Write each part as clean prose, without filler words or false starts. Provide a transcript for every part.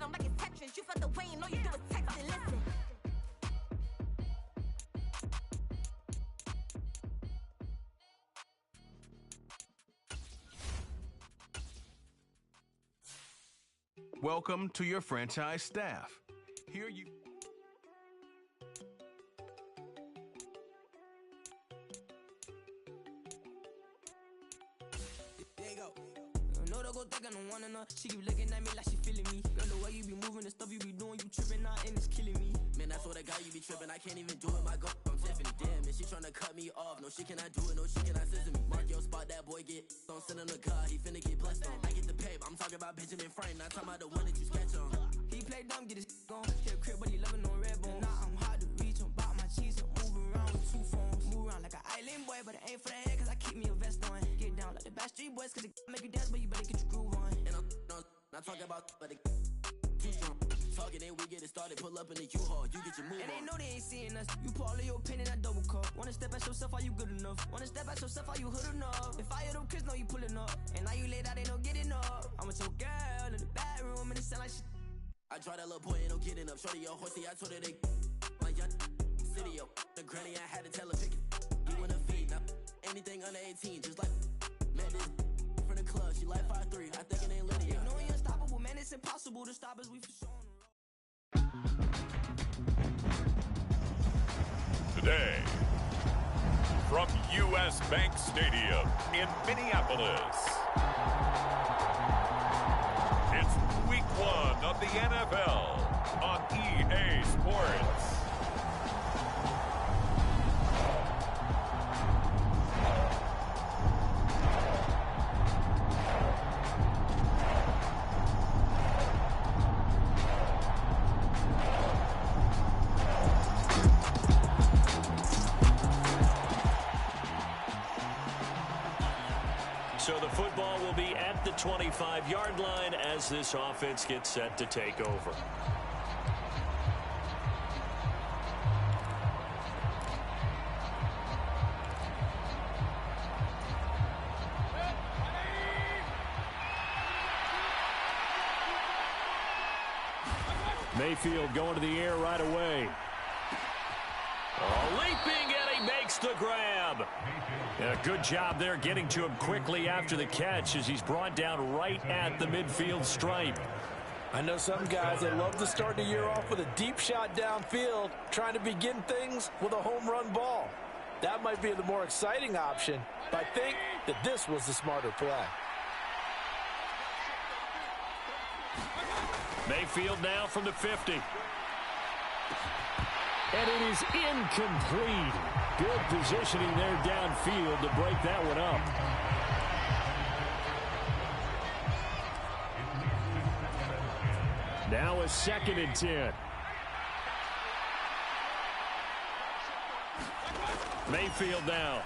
them like it's Tetris. You felt the way and all you do is text and listen. Welcome to your franchise staff. Here you... She keep looking at me like she feeling me. Girl, the way you be moving, the stuff you be doing, you tripping out and it's killing me. Man, I swear to God, you be tripping. I can't even do it. My girl, I'm Tiffany. Damn, and she tryna cut me off. No, she cannot do it. No, she cannot scissor me. Mark your spot, that boy get. Don't send him to God. He finna get blessed on. I get the pay, but I'm talking about Benjamin Frank. Not talking about the one that you sketch on. He play dumb, get his on. Hit a crib, but he loving on red bone. Now I'm hard to reach. I'm about my cheese. I'm moving around with 2 phones. Move around like an island boy, but it ain't for the head, cause I keep me a vest on. Get down like the Backstreet Boys, cause it make you dance, but you better get your groove on. And I'm not talking about, but it too strong. Talking and we get it started, pull up in the U-Haul, you get your move on. And they know they ain't seeing us. You pull all of your pin in that double cup. Wanna step at yourself, are you good enough? Wanna step at yourself, are you hood enough? If I hear them kids, know you pulling up. And now you laid out, they no getting up. I'm with your girl in the bedroom, and it sound like shit. I draw that little boy, ain't no getting up. Shorty, your horsey, I told her they my young city, yo. The granny, I had to tell her pick it. You wanna feed, now anything under 18, just like man, this from the club, she like 5'3", I think it ain't Lydia. You know he unstoppable, man, it's impossible to stop us, we for sure on the road. Today, from U.S. Bank Stadium in Minneapolis, it's Week 1 of the NFL on EA Sports. So the football will be at the 25-yard line as this offense gets set to take over. Mayfield going to the air right away. Leaping, and he makes the grab. Yeah, good job there getting to him quickly after the catch as he's brought down right at the midfield stripe. I know some guys that love to start the year off with a deep shot downfield, trying to begin things with a home run ball. That might be the more exciting option, but I think that this was the smarter play. Mayfield now from the 50. And it is incomplete. Good positioning there downfield to break that one up. Now a 2nd and 10. Mayfield now.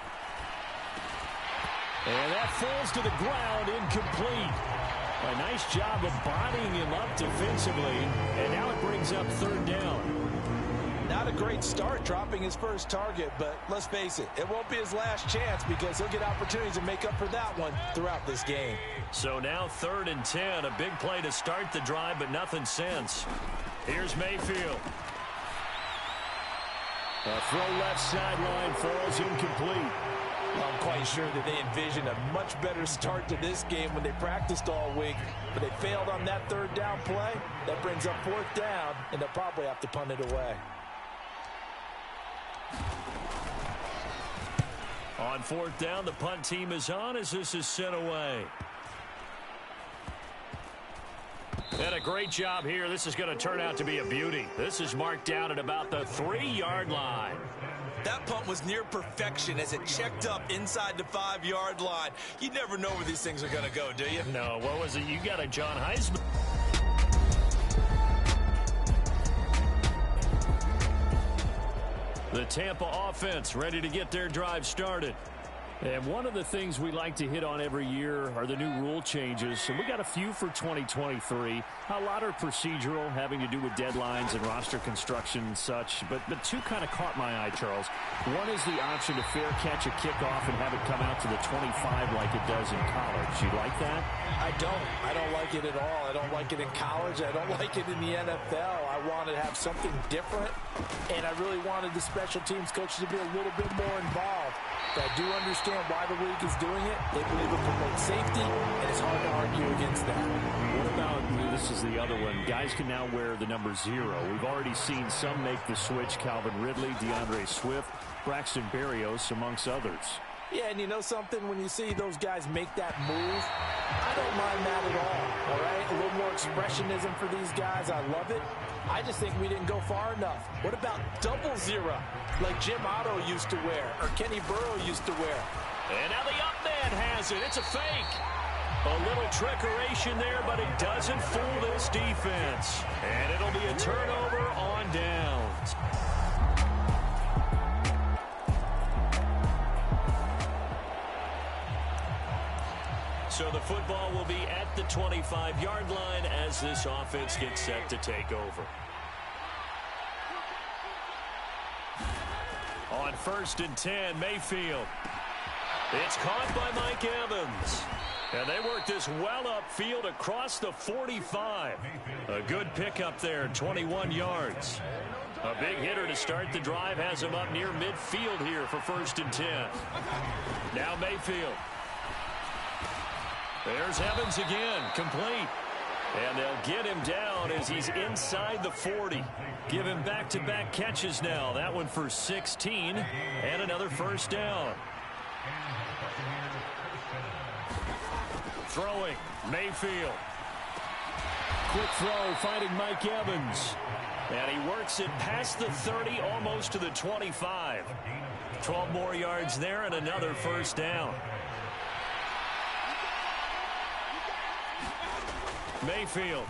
And that falls to the ground, incomplete. A nice job of bodying him up defensively. And now it brings up 3rd down. Not a great start dropping his first target, but let's face it, it won't be his last chance because he'll get opportunities to make up for that one throughout this game. So now 3rd and 10, a big play to start the drive, but nothing since. Here's Mayfield. A throw left sideline falls incomplete. Well, I'm quite sure that they envisioned a much better start to this game when they practiced all week, but they failed on that 3rd down play. That brings up 4th down, and they'll probably have to punt it away. On 4th down, the punt team is on as this is sent away. And a great job here. This is going to turn out to be a beauty. This is marked down at about the 3-yard line. That punt was near perfection as it checked up inside the 5-yard line. You never know where these things are going to go, do you? No, what was it? You got a John Heisman. The Tampa offense ready to get their drive started. And one of the things we like to hit on every year are the new rule changes. And we got a few for 2023. A lot are procedural, having to do with deadlines and roster construction and such. But two kind of caught my eye, Charles. One is the option to fair catch a kickoff and have it come out to the 25 like it does in college. You like that? I don't like it at all. I don't like it in college. I don't like it in the NFL. I wanted to have something different, and I really wanted the special teams coaches to be a little bit more involved. But I do understand why the league is doing it. They believe it promotes safety, and it's hard to argue against that. What about, this is the other one, guys can now wear the number 0. We've already seen some make the switch, Calvin Ridley, DeAndre Swift, Braxton Berrios, amongst others. Yeah, and you know something? When you see those guys make that move, I don't mind that at all right? A little more expressionism for these guys. I love it. I just think we didn't go far enough. What about double 0, like Jim Otto used to wear or Kenny Burrow used to wear? And now the up man has it. It's a fake. A little trickeration there, but it doesn't fool this defense. And it'll be a turnover on downs. So the football will be at the 25-yard line as this offense gets set to take over. On 1st and 10, Mayfield. It's caught by Mike Evans. And they work this well upfield across the 45. A good pickup there, 21 yards. A big hitter to start the drive has him up near midfield here for 1st and 10. Now Mayfield. There's Evans again, complete. And they'll get him down as he's inside the 40. Give him back-to-back catches now. That one for 16 and another 1st down. Throwing, Mayfield. Quick throw, finding Mike Evans. And he works it past the 30, almost to the 25. 12 more yards there and another 1st down. Mayfield.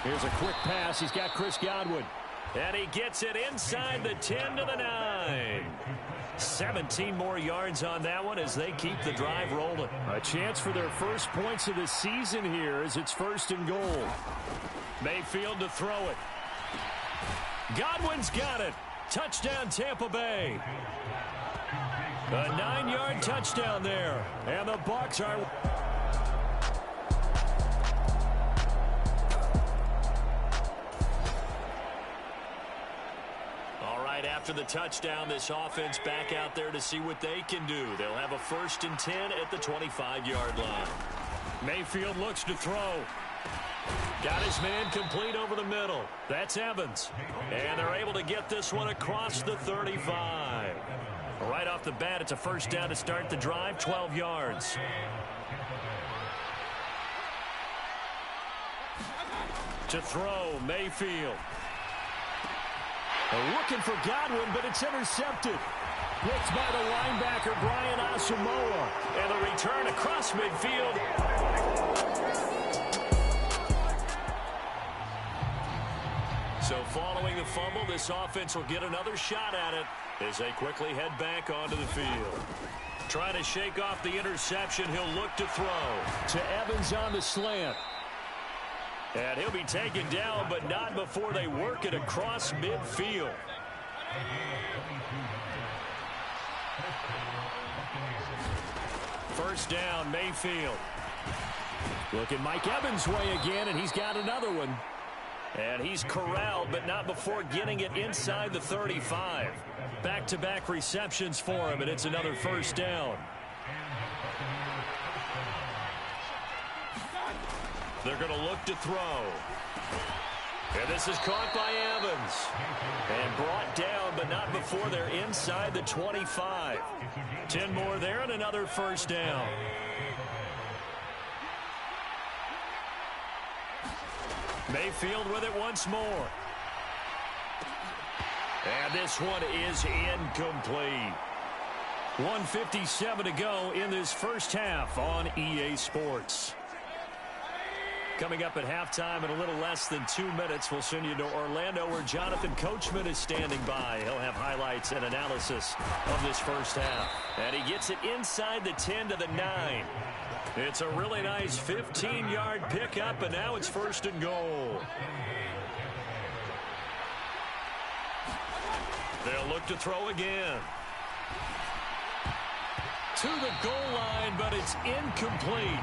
Here's a quick pass. He's got Chris Godwin. And he gets it inside the 10 to the 9. 17 more yards on that one as they keep the drive rolling. A chance for their first points of the season here as it's 1st and goal. Mayfield to throw it. Godwin's got it. Touchdown, Tampa Bay. A 9-yard touchdown there. And the Bucs are... After the touchdown, this offense back out there to see what they can do. They'll have a 1st and 10 at the 25-yard line. Mayfield looks to throw. Got his man complete over the middle. That's Evans. And they're able to get this one across the 35. Right off the bat, it's a 1st down to start the drive, 12 yards. To throw, Mayfield. Looking for Godwin, but it's intercepted. Blitzed by the linebacker, Brian Asamoah. And the return across midfield. So following the fumble, this offense will get another shot at it as they quickly head back onto the field. Trying to shake off the interception, he'll look to throw. To Evans on the slant. And he'll be taken down, but not before they work it across midfield. First down, Mayfield. Looking Mike Evans' way again, and he's got another one. And he's corralled, but not before getting it inside the 35. Back-to-back receptions for him, and it's another 1st down. They're going to look to throw. And this is caught by Evans. And brought down, but not before they're inside the 25. 10 more there and another 1st down. Mayfield with it once more. And this one is incomplete. 1:57 to go in this 1st half on EA Sports. Coming up at halftime in a little less than 2 minutes, we'll send you to Orlando where Jonathan Coachman is standing by. He'll have highlights and analysis of this first half. And he gets it inside the 10 to the 9. It's a really nice 15-yard pickup, and now it's 1st and goal. They'll look to throw again. To the goal line, but it's incomplete.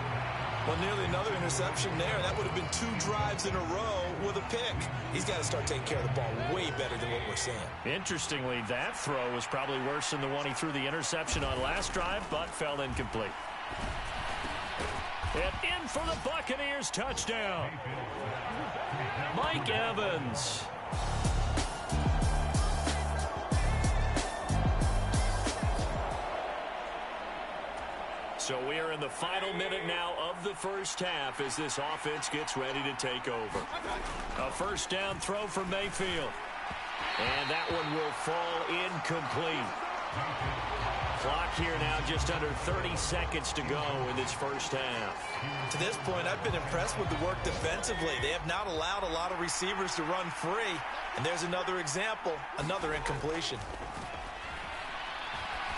Well, nearly another interception there. That would have been 2 drives in a row with a pick. He's got to start taking care of the ball way better than what we're seeing. Interestingly, that throw was probably worse than the one he threw the interception on last drive, but fell incomplete. And in for the Buccaneers touchdown. Mike Evans. So we are in the final minute now of the first half as this offense gets ready to take over. A first down throw for Mayfield. And that one will fall incomplete. Clock here now just under 30 seconds to go in this first half. To this point, I've been impressed with the work defensively. They have not allowed a lot of receivers to run free. And there's another example, another incompletion.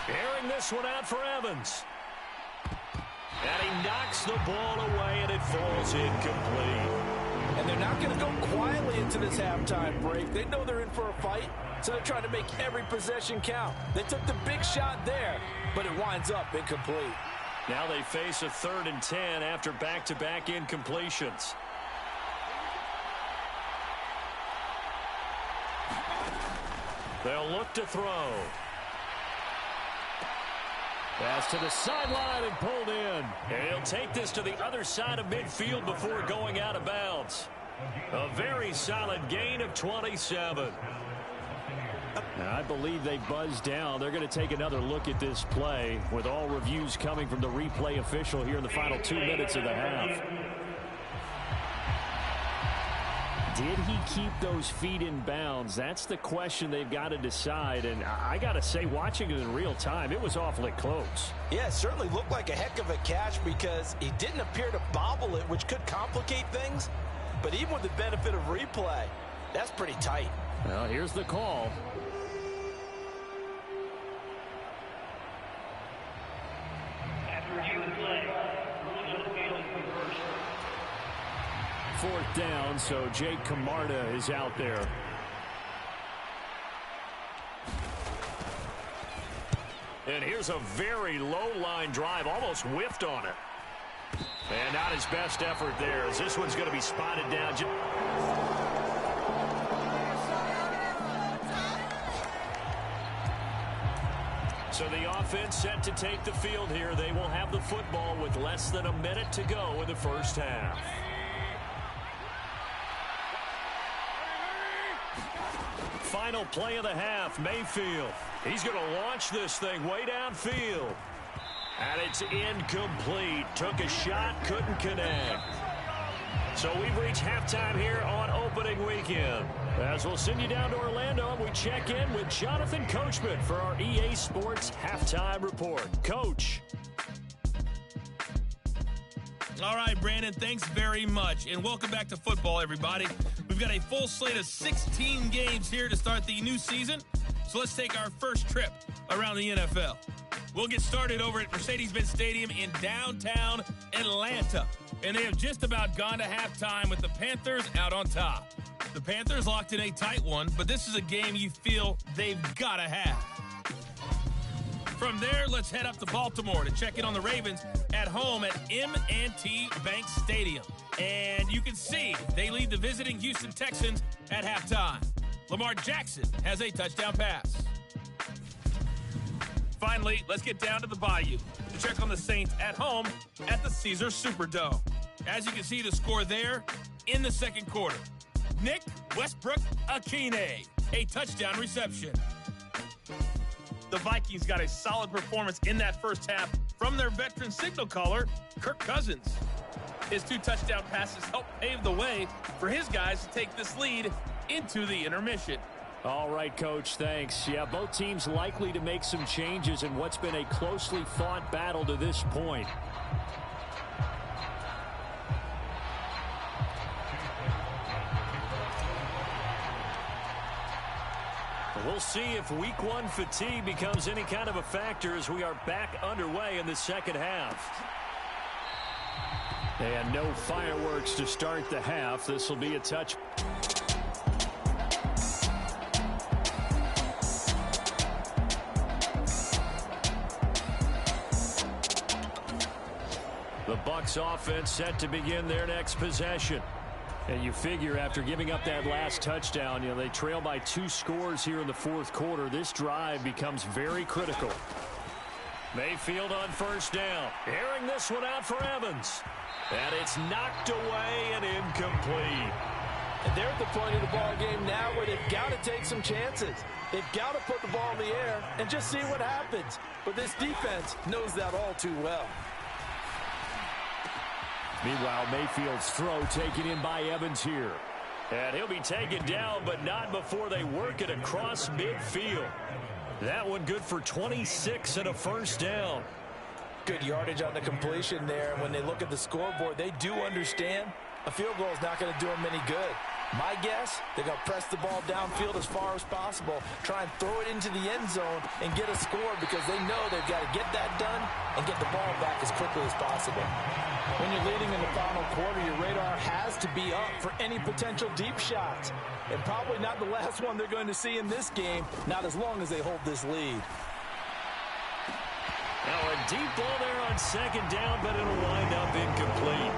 Airing this one out for Evans. And he knocks the ball away, and it falls incomplete. And they're not going to go quietly into this halftime break. They know they're in for a fight, so they're trying to make every possession count. They took the big shot there, but it winds up incomplete. Now they face a 3rd and 10 after back-to-back incompletions. They'll look to throw. Pass to the sideline and pulled in. And he'll take this to the other side of midfield before going out of bounds. A very solid gain of 27. Now, I believe they buzzed down. They're going to take another look at this play with all reviews coming from the replay official here in the final 2 minutes of the half. Did he keep those feet in bounds? That's the question they've got to decide. And I got to say, watching it in real time, it was awfully close. Yeah, it certainly looked like a heck of a catch because he didn't appear to bobble it, which could complicate things. But even with the benefit of replay, that's pretty tight. Well, here's the call. Fourth down, so Jake Camarda is out there. And here's a very low-line drive, almost whiffed on it. And not his best effort there, as this one's going to be spotted down. So the offense set to take the field here. They will have the football with less than a minute to go in the first half. Final play of the half, Mayfield. He's going to launch this thing way downfield. And it's incomplete. Took a shot, couldn't connect. So we've reached halftime here on opening weekend. As we'll send you down to Orlando, and we check in with Jonathan Coachman for our EA Sports Halftime Report. Coach. All right, Brandon, thanks very much. And welcome back to football, everybody. We've got a full slate of 16 games here to start the new season. So let's take our first trip around the NFL. We'll get started over at Mercedes-Benz Stadium in downtown Atlanta. And they have just about gone to halftime with the Panthers out on top. The Panthers locked in a tight one, but this is a game you feel they've got to have. From there, let's head up to Baltimore to check in on the Ravens at home at M&T Bank Stadium. And you can see they lead the visiting Houston Texans at halftime. Lamar Jackson has a touchdown pass. Finally, let's get down to the Bayou to check on the Saints at home at the Caesars Superdome. As you can see the score there in the second quarter. Nick Westbrook-Akine, a touchdown reception. The Vikings got a solid performance in that first half from their veteran signal caller, Kirk Cousins. His 2 touchdown passes helped pave the way for his guys to take this lead into the intermission. All right, Coach, thanks. Yeah, both teams likely to make some changes in what's been a closely fought battle to this point. We'll see if week one fatigue becomes any kind of a factor as we are back underway in the second half. And no fireworks to start the half. This will be a touch. The Bucs offense set to begin their next possession. And you figure after giving up that last touchdown, they trail by 2 scores here in the fourth quarter. This drive becomes very critical. Mayfield on first down. Airing this one out for Evans. And it's knocked away and incomplete. And they're at the point of the ball game now where they've got to take some chances. They've got to put the ball in the air and just see what happens. But this defense knows that all too well. Meanwhile, Mayfield's throw taken in by Evans here. And he'll be taken down, but not before they work it across midfield. That one good for 26 and a first down. Good yardage on the completion there. And when they look at the scoreboard, they do understand a field goal is not going to do them any good. My guess, they're going to press the ball downfield as far as possible, try and throw it into the end zone and get a score because they know they've got to get that done and get the ball back as quickly as possible. When you're leading in the final quarter, your radar has to be up for any potential deep shots. And probably not the last one they're going to see in this game, not as long as they hold this lead. Now a deep ball there on second down, but it'll wind up incomplete.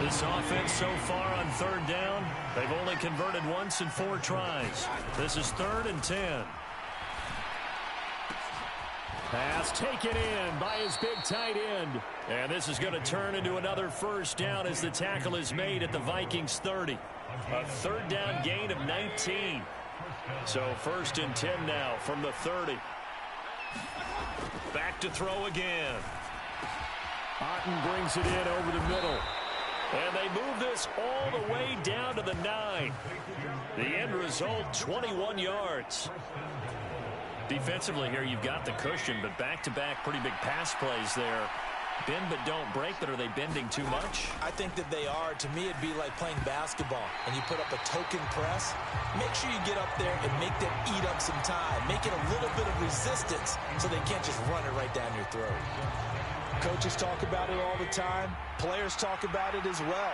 This offense so far on third down, they've only converted once in 4 tries. This is 3rd and 10. Pass taken in by his big tight end. And this is going to turn into another first down as the tackle is made at the Vikings 30. A 3rd down gain of 19. So 1st and 10 now from the 30. Back to throw again. Otten brings it in over the middle. And they move this all the way down to the 9. The end result, 21 yards. Defensively here, you've got the cushion, but back-to-back pretty big pass plays there. Bend but don't break, but are they bending too much? I think that they are. To me, it'd be like playing basketball, and you put up a token press. Make sure you get up there and make them eat up some time. Make it a little bit of resistance so they can't just run it right down your throat. Coaches talk about it all the time. Players talk about it as well.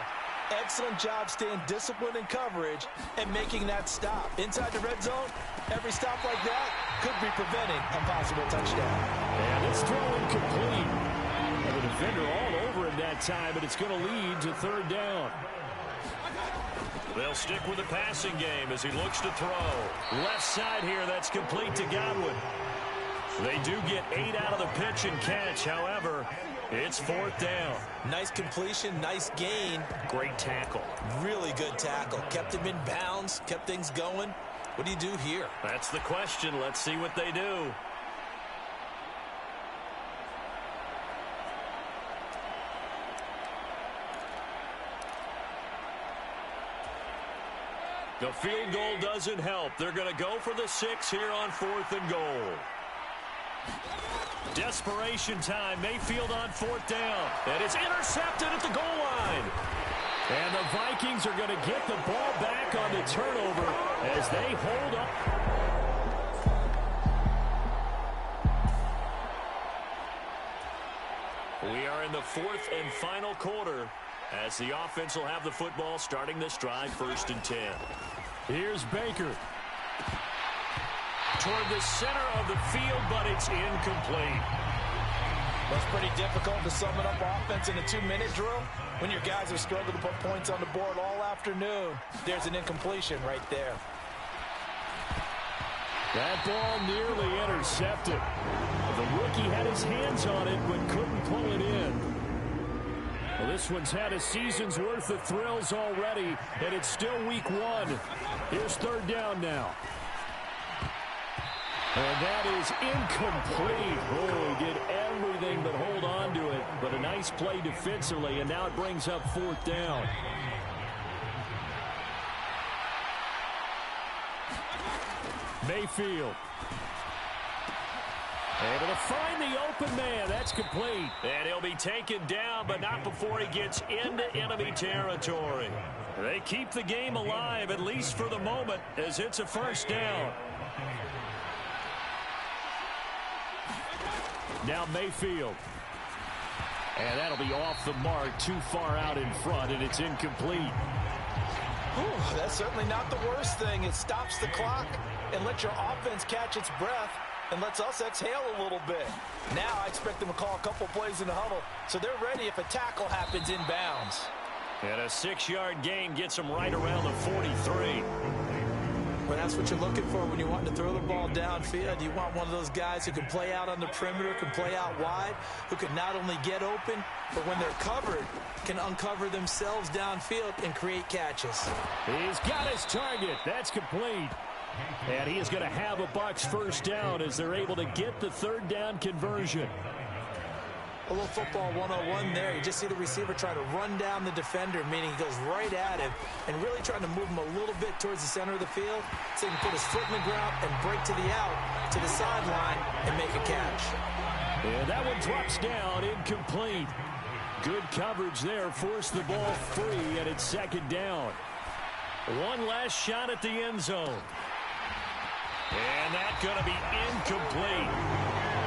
Excellent job staying disciplined in coverage and making that stop. Inside the red zone, every stop like that could be preventing a possible touchdown. And it's throw incomplete. And the defender all over him that time, but it's going to lead to 3rd down. They'll stick with the passing game as he looks to throw. Left side here, that's complete to Godwin. They do get 8 out of the pitch and catch. However, it's 4th down. Nice completion, nice gain. Great tackle. Really good tackle. Kept him in bounds, kept things going. What do you do here? That's the question. Let's see what they do. The field goal doesn't help. They're going to go for the 6 here on 4th and goal. Desperation time. Mayfield on 4th down. And it's intercepted at the goal line. And the Vikings are going to get the ball back on the turnover as they hold up. We are in the 4th and final quarter as the offense will have the football starting this drive 1st and 10. Here's Baker. Toward the center of the field, but it's incomplete. Well, it's pretty difficult to sum it up offense in a 2-minute drill when your guys have struggled to put points on the board all afternoon. There's an incompletion right there. That ball nearly intercepted. The rookie had his hands on it, but couldn't pull it in. Well, this one's had a season's worth of thrills already, and it's still week 1. Here's 3rd down now. And that is incomplete. Oh, he did everything but hold on to it. But a nice play defensively, and now it brings up 4th down. Mayfield. Able to find the open man. That's complete. And he'll be taken down, but not before he gets into enemy territory. They keep the game alive, at least for the moment, as it's a 1st down. Now Mayfield. And that'll be off the mark, too far out in front, and it's incomplete. Ooh, that's certainly not the worst thing. It stops the clock and lets your offense catch its breath and lets us exhale a little bit. Now I expect them to call a couple plays in the huddle so they're ready if a tackle happens inbounds. And a 6-yard gain gets them right around the 43. Well, that's what you're looking for when you want to throw the ball downfield. You want one of those guys who can play out on the perimeter, can play out wide, who can not only get open, but when they're covered, can uncover themselves downfield and create catches. He's got his target. That's complete. And he is going to have a Bucs first down as they're able to get the third down conversion. A little football 101 there. You just see the receiver try to run down the defender, meaning he goes right at him and really trying to move him a little bit towards the center of the field so he can put his foot in the ground and break to the out, to the sideline, and make a catch. And that one drops down, incomplete. Good coverage there, forced the ball free, and it's second down. One last shot at the end zone. And that's going to be incomplete.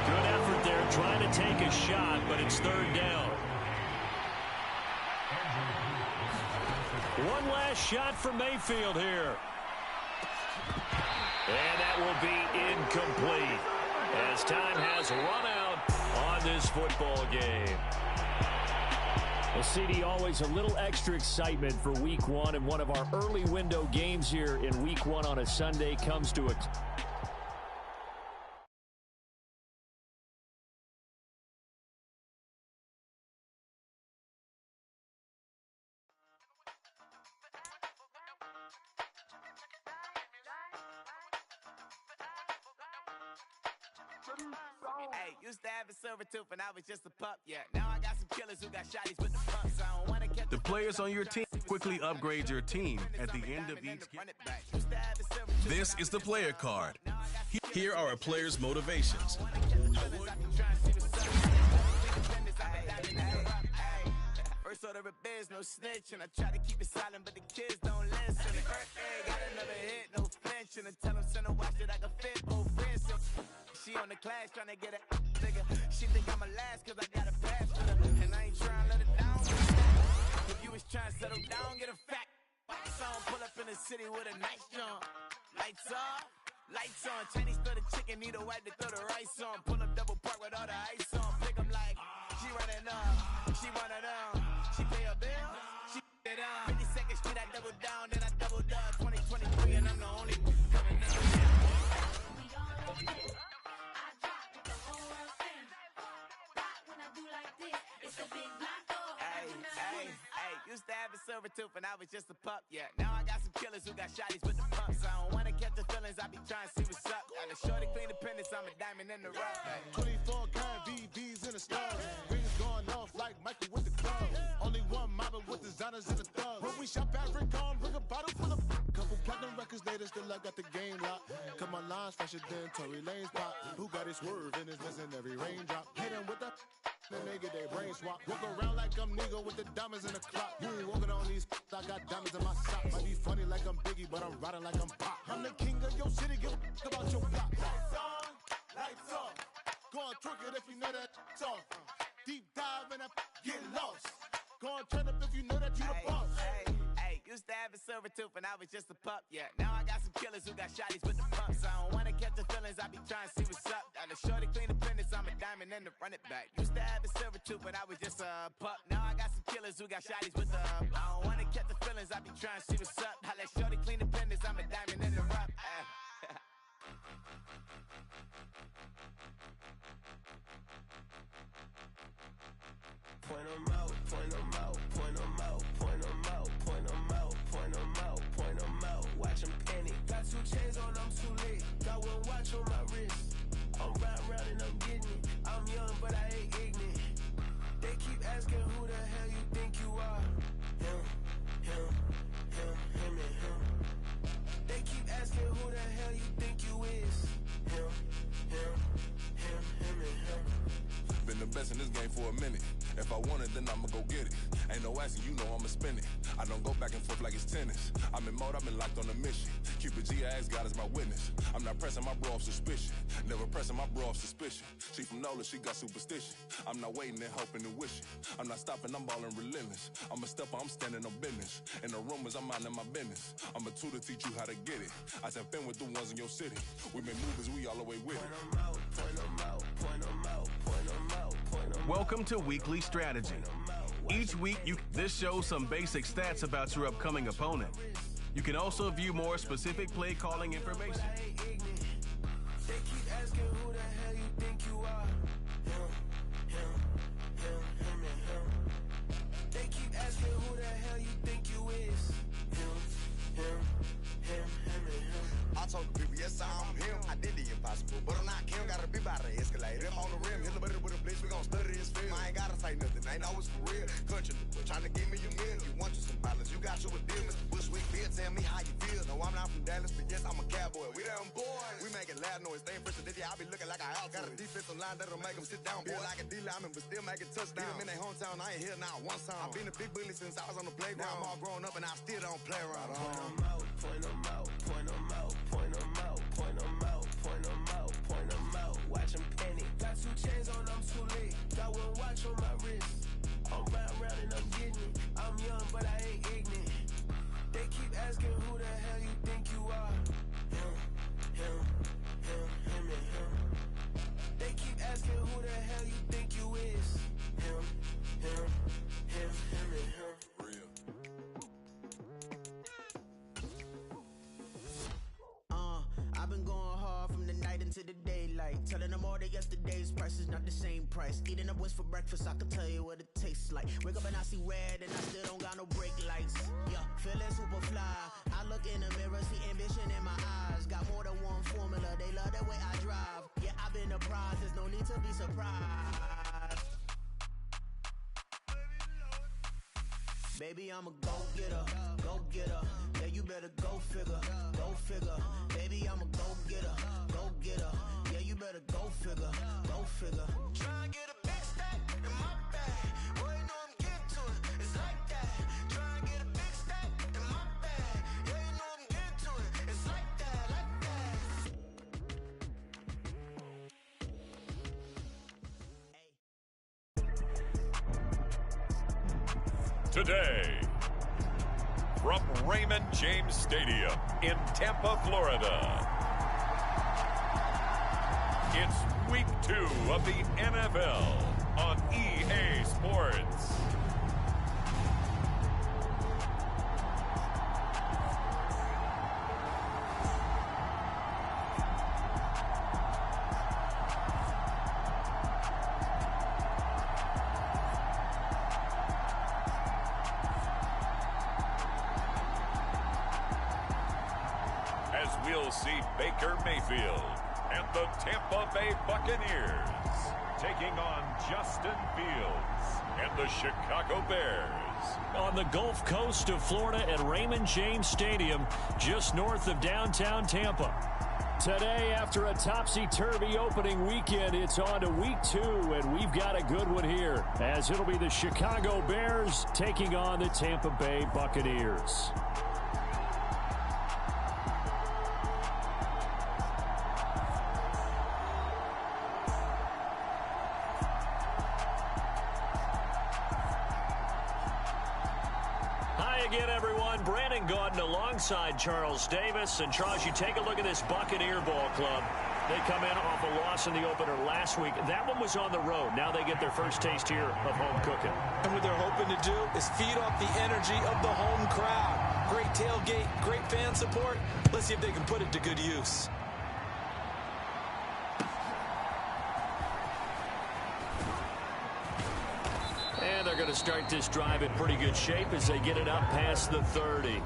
Good effort there, trying to take a shot, but it's third down. One last shot for Mayfield here. And that will be incomplete as time has run out on this football game. Well, CD, always a little extra excitement for Week 1, and one of our early window games here in Week 1 on a Sunday comes to a... Hey, used to have a silver tooth and I was just a pup, yeah. Now I got some killers who got shotties with the pumps. I don't want to get The players on your team quickly upgrade your team at the end of each game. This is the player card. Here are a player's motivations. First order of biz, no snitch, and I try to keep it silent, but the kids don't listen. Got another hit, no flinch, and I tell them send a watch that I can fit both wrists. She on the class trying to get a nigga. She think I'm a last cause I got a pass with her, and I ain't trying to let it down. If you was trying to settle down, get a fat song, pull up in the city with a nice jump. Lights off, lights on. Chinese throw the chicken, need a wipe to throw the rice on. Pull up double park with all the ice on. Pick 'em like she running up, she one of them. She pay her bill, she it up. 52nd Street, I double down, then I doubled up. 2023, and I'm the only coming up. Used to have a silver tooth and I was just a pup, yeah. Now I got some killers who got shotties with the pumps. I don't wanna catch the feelings, I be trying to see what's up. Got a shorty clean the pendants, I'm a diamond in the rough. 24 karat VVs in the stars. Rings going off like Michael with the club. Only one mobbing with designers in the thugs. When we shop at Rick on, bring a bottle full of couple platinum records later, still I got the game locked. Come on, lines fresher than Tory Lane's pop. Who got his swerve and is missing every raindrop. Hit him with the then they get their brain swap. Walk around like I'm nigga with the diamonds in the clock. You ain't walking on these I got diamonds in my socks. Might be funny like I'm Biggie, but I'm riding like I'm Pop. I'm the king of your city, give a about your block. Lights on, lights off. Go on, twerk it if you know that off. Deep dive and get lost. Go on, turn up if you know that you the boss. Used to have a silver tooth and I was just a pup, yeah. Now I got some killers who got shotties with the pumps. I don't wanna catch the feelings, I be trying to see what's up. Got a shorty clean the pendants, I'm a diamond in the run it back. Used to have a silver tooth but I was just a pup. Now I got some killers who got shotties with the I don't wanna catch the feelings, I be trying to see what's up. I let shorty clean the pendants, I'm a diamond in the rough. Point 'em out, point 'em out, point 'em out, point 'em out, point 'em out, point 'em out, point 'em out. Watch 'em panic. Got 2 chains on, I'm too late. Got 1 watch on my wrist. I'm riding round and I'm getting it. I'm young, but I ain't ignorant. They keep asking who the hell you think you are. Him, him, him, him, and him. They keep asking who the hell you think you is. Him, him, him, him, and him. Been a best in this game for a minute. If I want it, then I'ma go get it. Ain't no asking, you know I'ma spend it. I don't go back and forth like it's tennis. I'm in mode, I've been locked on a mission. Cupid G, I ask God as my witness. I'm not pressing my bro off suspicion. Never pressing my bro off suspicion. She from NOLA, she got superstition. I'm not waiting and hoping and wishing. I'm not stopping, I'm balling relentless. I'm a stepper, I'm standing on business. In the rumors, I'm minding my business. I'm a tutor, teach you how to get it. I tap in with the ones in your city. We make movies, we all the way with it. Welcome to Weekly Strategy. Each week, this shows some basic stats about your upcoming opponent. You can also view more specific play calling information. They keep asking who the hell you think you are. Him, and him. They keep asking who the hell you think you is. Him, and him. I told the people, yes, I'm him. I did the impossible, but I'm not Kim. Gotta be by the escalator. I'm on the rim, hit the butter with a blitz. We gon' study this film. I ain't gotta say nothing, ain't always for real. Country, trying to give me your meal. You want you some balance, you got you a deal. Mr. Bushwick, Bill, tell me how you feel. No, I'm not from Dallas, but yes, I'm a cowboy. We them boys. We making loud noise, staying fresh to this. I be looking like a house. Got a defensive line that'll make them sit down. Feel like a D-lineman, but still making touchdowns. Beat them in their hometown, I ain't here now one time. I've been a big bully since I was on the playground. Now I'm all grown up and I still don't play around. Point them out, point them out, point them out, point them out, point them out, point them out. Watch them panic. Got 2 chains on, I'm too late. Got 1 watch on my wrist. I'm round and I'm getting it. I'm young, but I ain't ignorant. They keep asking who the hell you think you are. Him, and him. They keep asking who the hell you think you is. Him, and him. Real. I've been going hard from the night into the daylight. Telling them all that yesterday's price is not the same price. Eating up what's for breakfast, I can tell you what it tastes like. Wake up and I see red and I still don't got no brake lights. Yeah, feeling super fly. I look in the mirror, see ambition in my eyes. Got more than one formula, they love the way I drive. Yeah, I've been a prize, there's no need to be surprised. Baby, I'm a go-getter, go-getter. Yeah, you better go figure, go figure. Baby, I'm a go-getter, go-getter. Yeah, you better go figure, go figure. Try and get a big stack in my bag. Boy, you know I'm getting to it, it's like that. Try and get a big stack in my bag. Yeah, you know I'm getting to it, it's like that, like that. Today, from Raymond James Stadium in Tampa, Florida, it's Week 2 of the NFL on EA Sports. We'll see Baker Mayfield and the Tampa Bay Buccaneers taking on Justin Fields and the Chicago Bears. On the Gulf Coast of Florida at Raymond James Stadium, just north of downtown Tampa. Today, after a topsy-turvy opening weekend, it's on to Week 2, and we've got a good one here, as it'll be the Chicago Bears taking on the Tampa Bay Buccaneers. Again, everyone, Brandon Gaudin alongside Charles Davis. And Charles, you take a look at this Buccaneer ball club. They come in off a loss in the opener last week. That one was on the road. Now they get their first taste here of home cooking. And what they're hoping to do is feed off the energy of the home crowd. Great tailgate, great fan support. Let's see if they can put it to good use. And they're going to start this drive in pretty good shape as they get it up past the 30.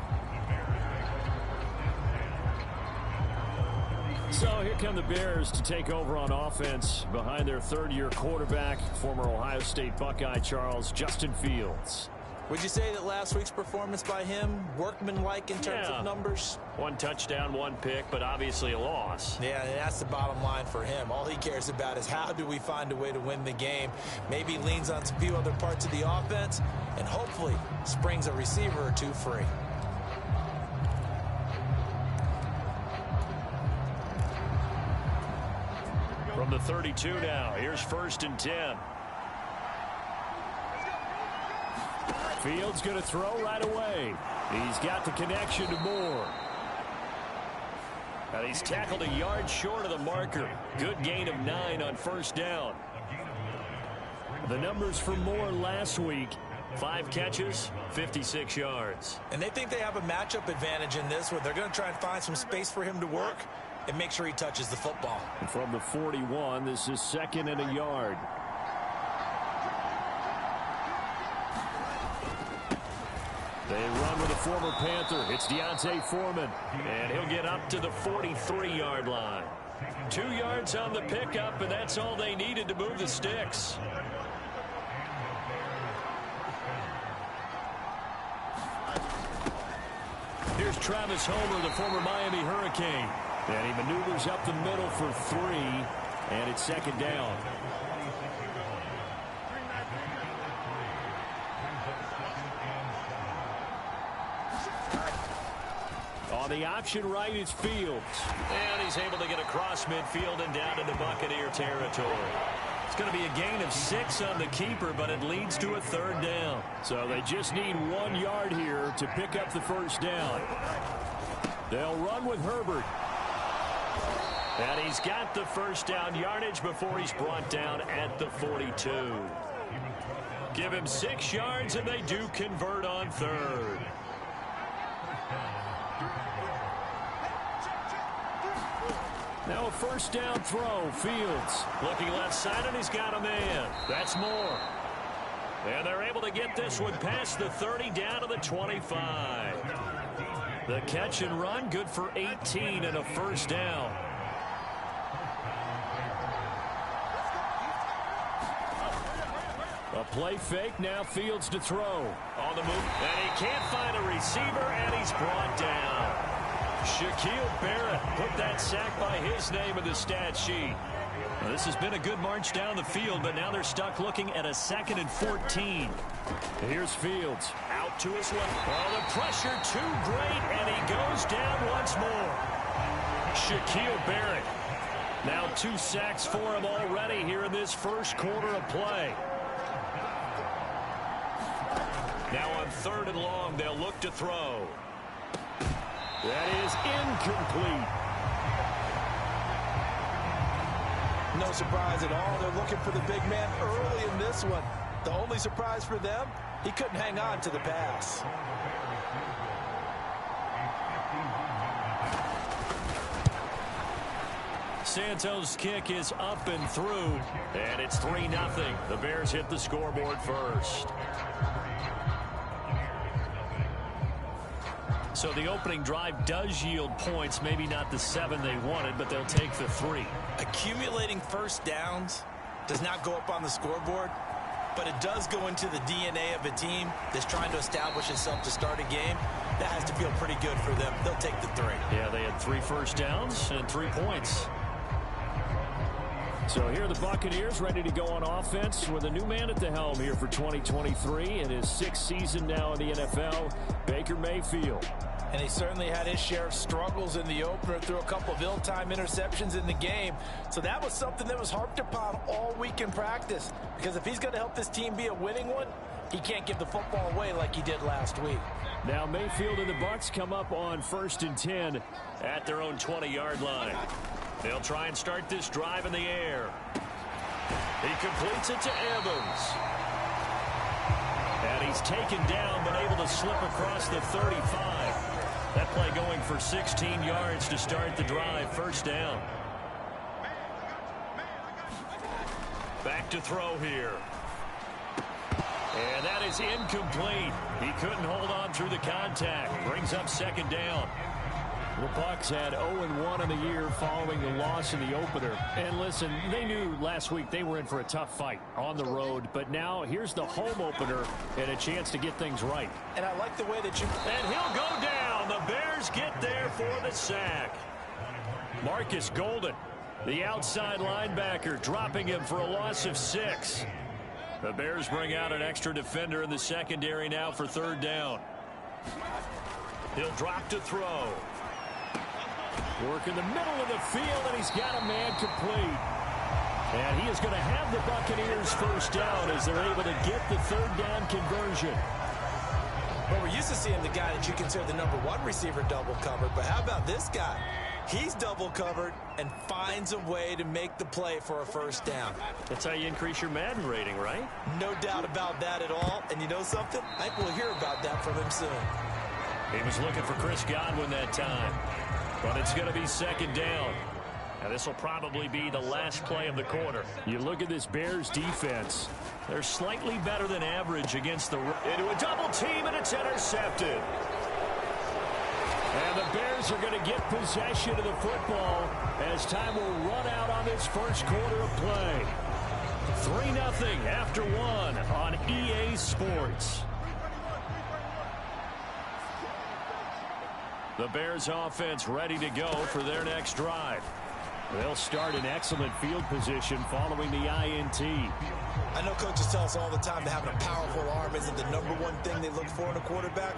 So here come the Bears to take over on offense behind their third-year quarterback, former Ohio State Buckeye Justin Fields. Would you say that last week's performance by him, workmanlike in terms of numbers? 1 touchdown, 1 pick, but obviously a loss. Yeah, that's the bottom line for him. All he cares about is how do we find a way to win the game. Maybe leans on a few other parts of the offense, and hopefully springs a receiver or two free. From the 32 now, here's 1st and 10. Fields going to throw right away. He's got the connection to Moore. And he's tackled a yard short of the marker. Good gain of 9 on 1st down. The numbers for Moore last week, 5 catches, 56 yards. And they think they have a matchup advantage in this one. They're going to try and find some space for him to work and make sure he touches the football. And from the 41, this is 2nd and a yard. They run with a former Panther. It's Deontay Foreman. And he'll get up to the 43-yard line. 2 yards on the pickup, and that's all they needed to move the sticks. Here's Travis Homer, the former Miami Hurricane. And he maneuvers up the middle for 3, and it's 2nd down. On the option right is Fields. And he's able to get across midfield and down into Buccaneer territory. It's going to be a gain of 6 on the keeper, but it leads to a 3rd down. So they just need 1 yard here to pick up the 1st down. They'll run with Herbert. And he's got the 1st down yardage before he's brought down at the 42. Give him 6 yards, and they do convert on 3rd. Now a 1st down throw. Fields looking left side, and he's got a man. That's Moore. And they're able to get this one past the 30 down to the 25. The catch and run good for 18 and a 1st down. A play fake, now Fields to throw. On the move, and he can't find a receiver, and he's brought down. Shaquille Barrett put that sack by his name in the stat sheet. Well, this has been a good march down the field, but now they're stuck looking at a 2nd and 14. Here's Fields out to his left. Oh, the pressure too great, and he goes down once more. Shaquille Barrett. Now 2 sacks for him already here in this 1st quarter of play. Now on 3rd and long, they'll look to throw. That is incomplete. No surprise at all. They're looking for the big man early in this one. The only surprise for them, he couldn't hang on to the pass. Santos' kick is up and through, and it's 3-0. The Bears hit the scoreboard first. So the opening drive does yield points, maybe not the 7 they wanted, but they'll take the 3. Accumulating 1st downs does not go up on the scoreboard, but it does go into the DNA of a team that's trying to establish itself to start a game. That has to feel pretty good for them. They'll take the 3. Yeah, they had 3 1st downs and 3 points. So here are the Buccaneers ready to go on offense with a new man at the helm here for 2023 in his 6th season now in the NFL, Baker Mayfield. And he certainly had his share of struggles in the opener, threw a couple of ill-timed interceptions in the game. So that was something that was harped upon all week in practice. Because if he's going to help this team be a winning one, he can't give the football away like he did last week. Now Mayfield and the Bucs come up on 1st and 10 at their own 20-yard line. They'll try and start this drive in the air. He completes it to Evans. And he's taken down but able to slip across the 35. That play going for 16 yards to start the drive. 1st down. Back to throw here. And that is incomplete. He couldn't hold on through the contact. Brings up 2nd down. The Bucs had 0-1 in the year following the loss in the opener. And listen, they knew last week they were in for a tough fight on the road. But now here's the home opener and a chance to get things right. And I like the way that you... And he'll go down. The Bears get there for the sack. Marcus Golden, the outside linebacker, dropping him for a loss of 6. The Bears bring out an extra defender in the secondary now for 3rd down. He'll drop to throw. Work in the middle of the field, and he's got a man complete. And he is going to have the Buccaneers first down as they're able to get the 3rd down conversion. Well, we're used to seeing the guy that you consider the #1 receiver double covered, but how about this guy? He's double covered and finds a way to make the play for a first down. That's how you increase your Madden rating, right? No doubt about that at all. And you know something? I think we'll hear about that from him soon. He was looking for Chris Godwin that time. But it's going to be 2nd down. Now this will probably be the last play of the quarter. You look at this Bears defense. They're slightly better than average against the... Into a double team, and it's intercepted. And the Bears are going to get possession of the football as time will run out on this first quarter of play. 3-0 after 1 on EA Sports. The Bears offense ready to go for their next drive. They'll start in excellent field position following the INT. I know coaches tell us all the time that having a powerful arm isn't the #1 thing they look for in a quarterback.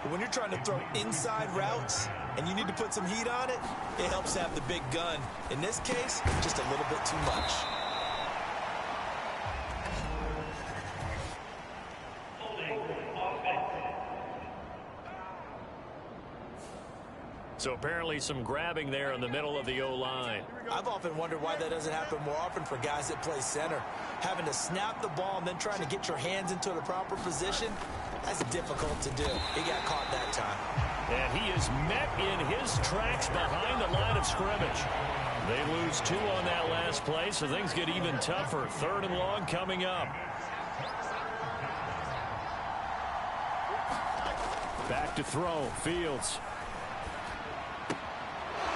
But when you're trying to throw inside routes and you need to put some heat on it, it helps to have the big gun. In this case, just a little bit too much. So apparently some grabbing there in the middle of the O-line. I've often wondered why that doesn't happen more often for guys that play center. Having to snap the ball and then trying to get your hands into the proper position, that's difficult to do. He got caught that time. And he is met in his tracks behind the line of scrimmage. They lose 2 on that last play, so things get even tougher. 3rd and long coming up. Back to throw. Fields.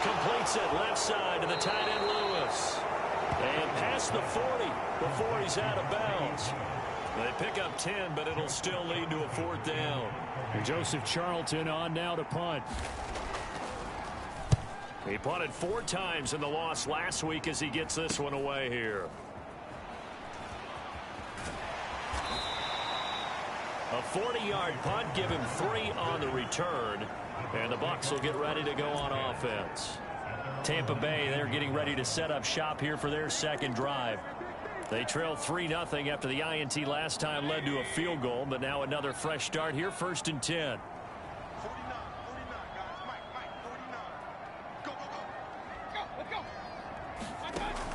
Completes it left side to the tight end Lewis. And past the 40 before he's out of bounds. They pick up 10, but it'll still lead to a 4th down. And Joseph Charlton on now to punt. He punted 4 times in the loss last week as he gets this one away here. A 40-yard punt, give him 3 on the return. And the Bucs will get ready to go on offense. Tampa Bay, they're getting ready to set up shop here for their 2nd drive. They trailed 3-0 after the INT last time led to a field goal, but now another fresh start here, 1st and 10.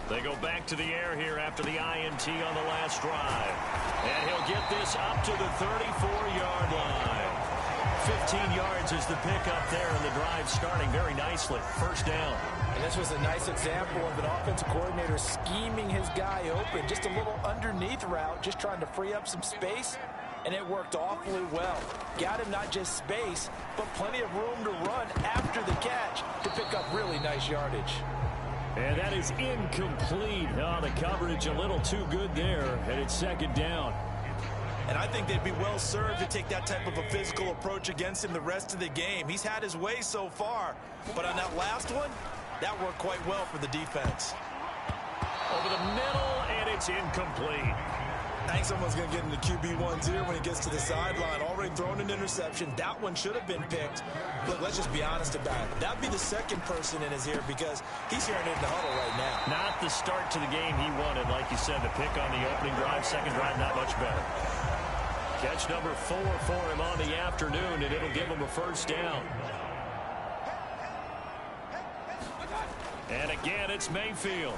They go back to the air here after the INT on the last drive. And he'll get this up to the 34-yard line. 15 yards is the pickup there, and the drive starting very nicely. 1st down. And this was a nice example of an offensive coordinator scheming his guy open. Just a little underneath route, just trying to free up some space, and it worked awfully well. Got him not just space, but plenty of room to run after the catch to pick up really nice yardage. And that is incomplete. Oh, the coverage a little too good there, and it's 2nd down. And I think they'd be well served to take that type of a physical approach against him the rest of the game. He's had his way so far, but on that last one, that worked quite well for the defense. Over the middle, and it's incomplete. I think someone's going to get into QB1's ear when he gets to the sideline. Already thrown an interception. That one should have been picked. Look, let's just be honest about it. That'd be the 2nd person in his ear because he's hearing it in the huddle right now. Not the start to the game he wanted. Like you said, the pick on the opening drive, 2nd drive, not much better. Catch number 4 for him on the afternoon, and it'll give him a 1st down. And again, it's Mayfield.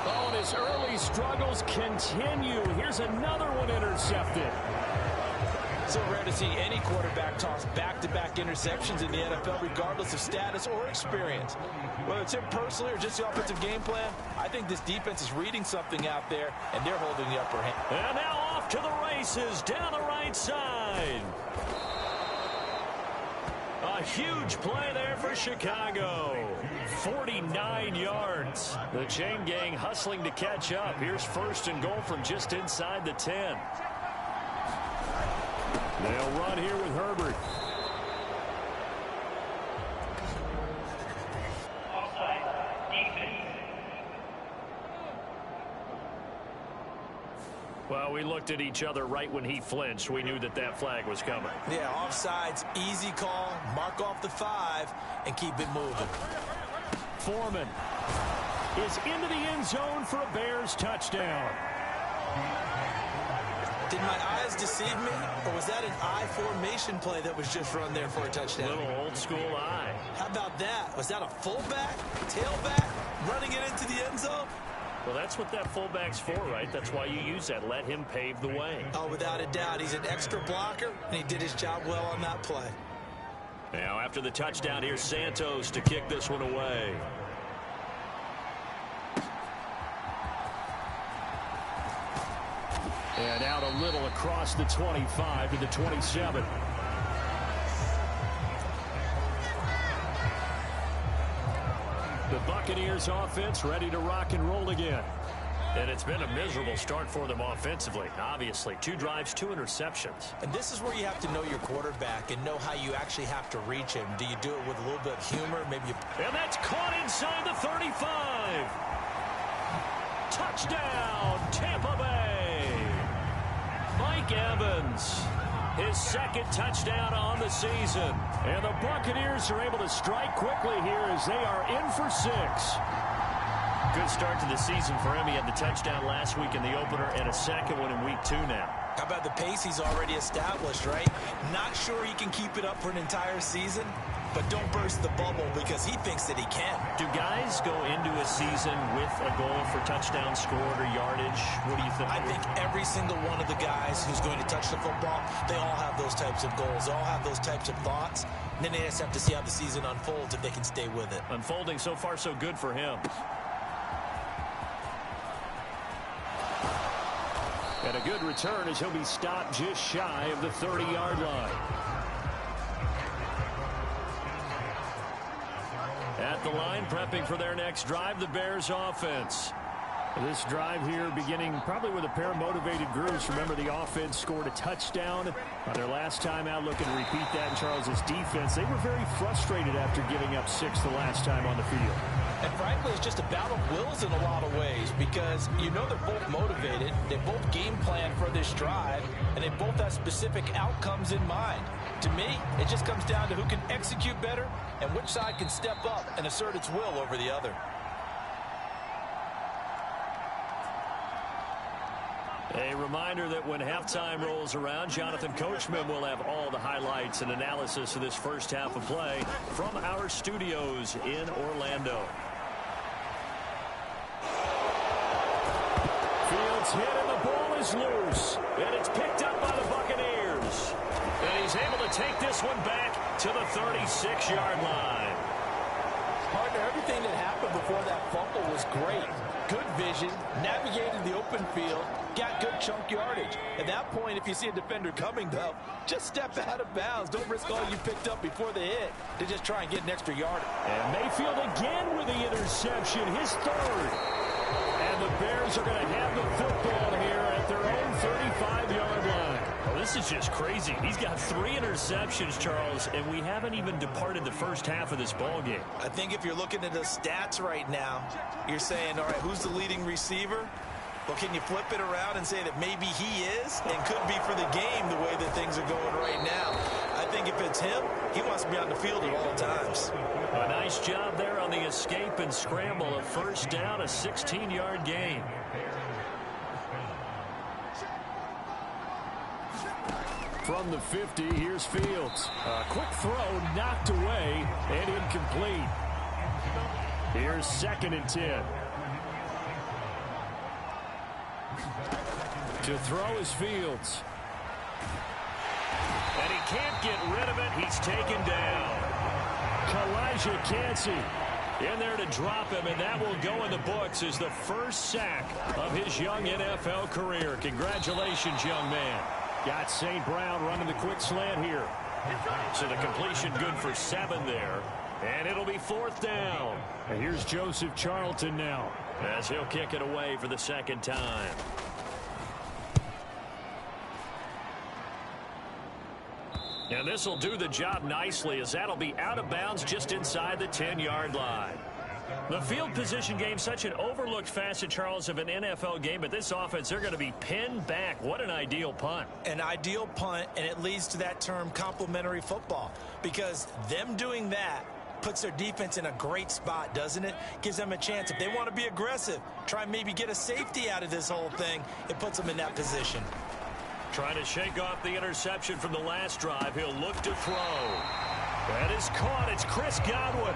Oh, and his early struggles continue. Here's another one intercepted. So rare to see any quarterback toss back-to-back interceptions in the NFL, regardless of status or experience. Whether it's him personally or just the offensive game plan, I think this defense is reading something out there, and they're holding the upper hand. And now off to the races down the right side. A huge play there for Chicago. 49 yards. The chain gang hustling to catch up. Here's first and goal from just inside the 10. They'll run here with Herbert. Well, we looked at each other right when he flinched. We knew that that flag was coming. Yeah, offsides, easy call. Mark off the 5 and keep it moving. Foreman is into the end zone for a Bears touchdown. Did my eyes deceive me, or was that an I formation play that was just run there for a touchdown? Little old school eye. How about that? Was that a fullback, tailback, running it into the end zone? Well, that's what that fullback's for, right? That's why you use that. Let him pave the way. Oh, without a doubt. He's an extra blocker, and he did his job well on that play. Now, after the touchdown, here's Santos to kick this one away. And out a little across the 25 to the 27. The Buccaneers offense ready to rock and roll again. And it's been a miserable start for them offensively. Obviously, 2 drives, 2 interceptions. And this is where you have to know your quarterback and know how you actually have to reach him. Do you do it with a little bit of humor? Maybe you... And that's caught inside the 35. Touchdown, Tampa Bay. Mike Evans, his second touchdown on the season. And the Buccaneers are able to strike quickly here as they are in for 6. Good start to the season for him. He had the touchdown last week in the opener and a second one in week 2 now. How about the pace he's already established, right? Not sure he can keep it up for an entire season, but don't burst the bubble because he thinks that he can. Do guys go into a season with a goal for touchdown scored or yardage? What do you think? I think every single one of the guys who's going to touch the football, they all have those types of goals. They all have those types of thoughts. And then they just have to see how the season unfolds if they can stay with it. Unfolding so far so good for him. And a good return as he'll be stopped just shy of the 30-yard line. At the line, prepping for their next drive, the Bears offense. This drive here beginning probably with a pair of motivated groups. Remember, the offense scored a touchdown on their last time out, looking to repeat that in Charles's defense. They were very frustrated after giving up 6 the last time on the field. And frankly, it's just a battle of wills in a lot of ways because you know they're both motivated, they both game plan for this drive, and they both have specific outcomes in mind. To me, it just comes down to who can execute better and which side can step up and assert its will over the other. A reminder that when halftime rolls around, Jonathan Coachman will have all the highlights and analysis of this first half of play from our studios in Orlando. Fields hit and the ball is loose. And it's picked up by the Buccaneers. And he's able to take this one back to the 36-yard line. Partner, everything that happened before that fumble was great. Good vision, navigated the open field, got good chunk yardage. At that point, if you see a defender coming, though, just step out of bounds. Don't risk all you picked up before the hit to just try and get an extra yard. And Mayfield again with the interception, his third. And the Bears are going to have the football here at their own 35-yard line. Oh, this is just crazy. He's got 3 interceptions, Charles, and we haven't even departed the first half of this ball game. I think if you're looking at the stats right now, you're saying, all right, who's the leading receiver? Well, can you flip it around and say that maybe he is and could be for the game the way that things are going right now? I think if it's him, he wants to be on the field at all times. A nice job there on the escape and scramble. A first down, a 16-yard gain. From the 50, here's Fields. A quick throw knocked away and incomplete. Here's 2nd and 10. To throw is Fields. And he can't get rid of it. He's taken down. Kalijah Kancey in there to drop him, and that will go in the books as the first sack of his young NFL career. Congratulations, young man. Got St. Brown running the quick slant here. So the completion good for 7 there. And it'll be 4th down. And here's Joseph Charlton now, as he'll kick it away for the 2nd time. And this will do the job nicely, as that'll be out of bounds just inside the 10-yard line. The field position game, such an overlooked facet, Charles, of an NFL game, but this offense, they're going to be pinned back. What an ideal punt. An ideal punt, and it leads to that term complementary football, because them doing that puts their defense in a great spot, doesn't it? Gives them a chance. If they want to be aggressive, try and maybe get a safety out of this whole thing, it puts them in that position. Trying to shake off the interception from the last drive. He'll look to throw. That is caught. It's Chris Godwin.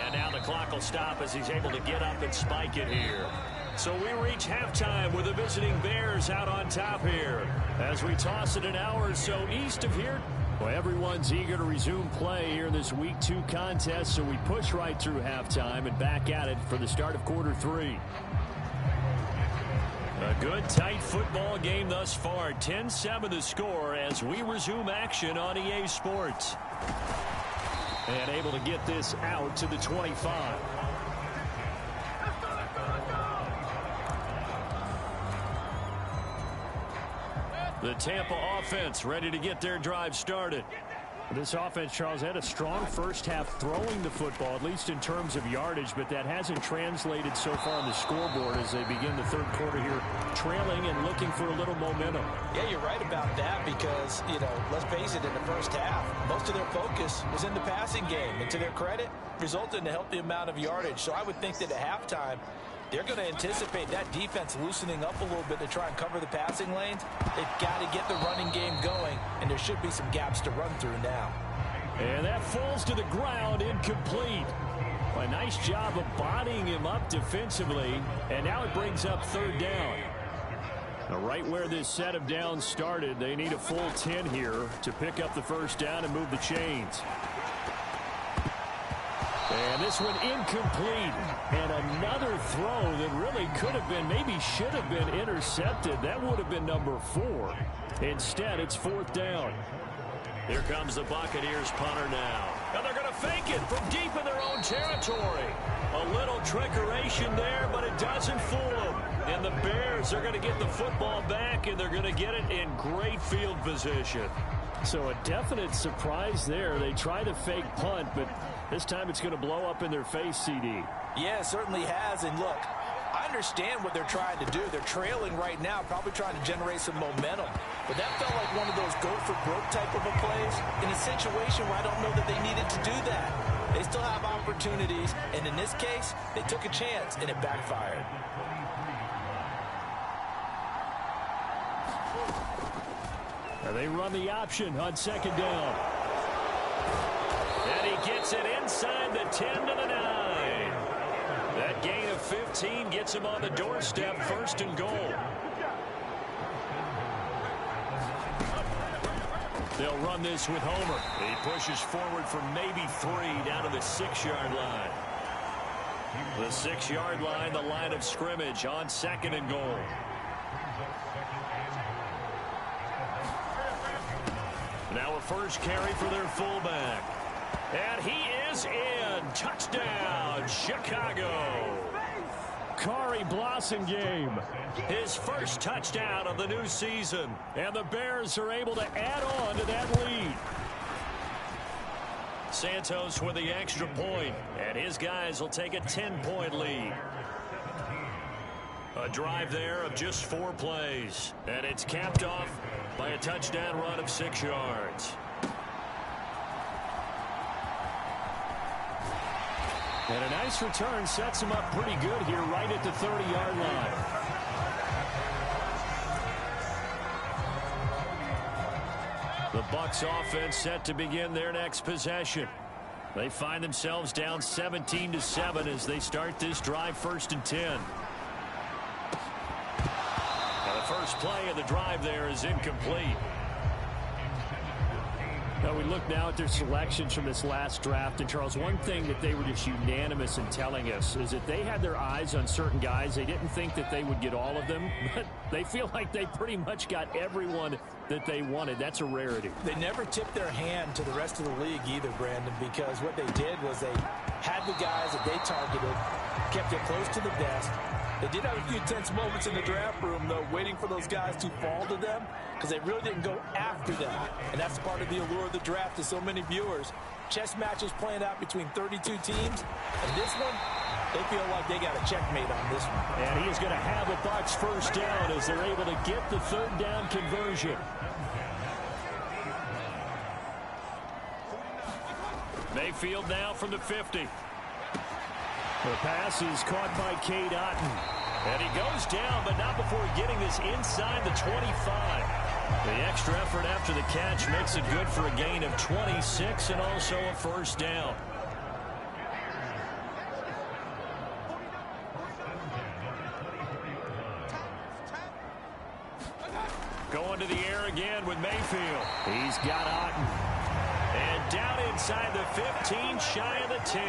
And now the clock will stop as he's able to get up and spike it here. So we reach halftime with the visiting Bears out on top here, as we toss it an hour or so east of here. Well, everyone's eager to resume play here in this Week 2 contest, so we push right through halftime and back at it for the start of quarter 3. A good, tight football game thus far. 10-7 the score as we resume action on EA Sports. And able to get this out to the 25. The Tampa offense ready to get their drive started. This offense, Charles, had a strong first half throwing the football, at least in terms of yardage, but that hasn't translated so far on the scoreboard as they begin the third quarter here, trailing and looking for a little momentum. Yeah, you're right about that because, let's face it, in the first half, most of their focus was in the passing game. And to their credit, resulted in a healthy amount of yardage. So I would think that at halftime, they're going to anticipate that defense loosening up a little bit to try and cover the passing lanes. They've got to get the running game going, and there should be some gaps to run through now. And that falls to the ground, incomplete. A nice job of bodying him up defensively, and now it brings up 3rd down. Now, right where this set of downs started, they need a full 10 here to pick up the 1st down and move the chains. And this one incomplete. And another throw that really could have been, maybe should have been intercepted. That would have been number 4. Instead, it's 4th down. Here comes the Buccaneers punter now. And they're going to fake it from deep in their own territory. A little trickeration there, but it doesn't fool them. And the Bears are going to get the football back, and they're going to get it in great field position. So a definite surprise there. They try the fake punt, but this time it's going to blow up in their face, CD. Yeah, it certainly has. And look, I understand what they're trying to do. They're trailing right now, probably trying to generate some momentum. But that felt like one of those go-for-broke type of a plays in a situation where I don't know that they needed to do that. They still have opportunities, and in this case, they took a chance, and it backfired. And they run the option on 2nd down. And he gets it inside the 10 to the 9. That gain of 15 gets him on the doorstep, 1st and goal. They'll run this with Homer. He pushes forward for maybe 3 down to the 6-yard line. The 6-yard line, the line of scrimmage on 2nd and goal. Now a first carry for their fullback. And he is in. Touchdown, Chicago. Kari Blasingame. His first touchdown of the new season. And the Bears are able to add on to that lead. Santos with the extra point, and his guys will take a 10-point lead. A drive there of just 4 plays, and it's capped off by a touchdown run of 6 yards. And a nice return sets him up pretty good here right at the 30-yard line. The Bucs offense set to begin their next possession. They find themselves down 17-7 as they start this drive, 1st and 10. Now the first play of the drive there is incomplete. Now we look now at their selections from this last draft. And, Charles, one thing that they were just unanimous in telling us is that they had their eyes on certain guys. They didn't think that they would get all of them, but they feel like they pretty much got everyone that they wanted. That's a rarity. They never tipped their hand to the rest of the league either, Brandon, because what they did was they had the guys that they targeted, kept it close to the vest. They did have a few tense moments in the draft room, though, waiting for those guys to fall to them because they really didn't go after them. And that's part of the allure of the draft to so many viewers. Chess matches playing out between 32 teams, and this one, they feel like they got a checkmate on this one. And he is going to have a Bucs first down as they're able to get the third down conversion. Mayfield now from the 50. The pass is caught by Cade Otton. And he goes down, but not before getting this inside the 25. The extra effort after the catch makes it good for a gain of 26 and also a first down. Going to the air again with Mayfield. He's got Otton. And down inside the 15, shy of the 10.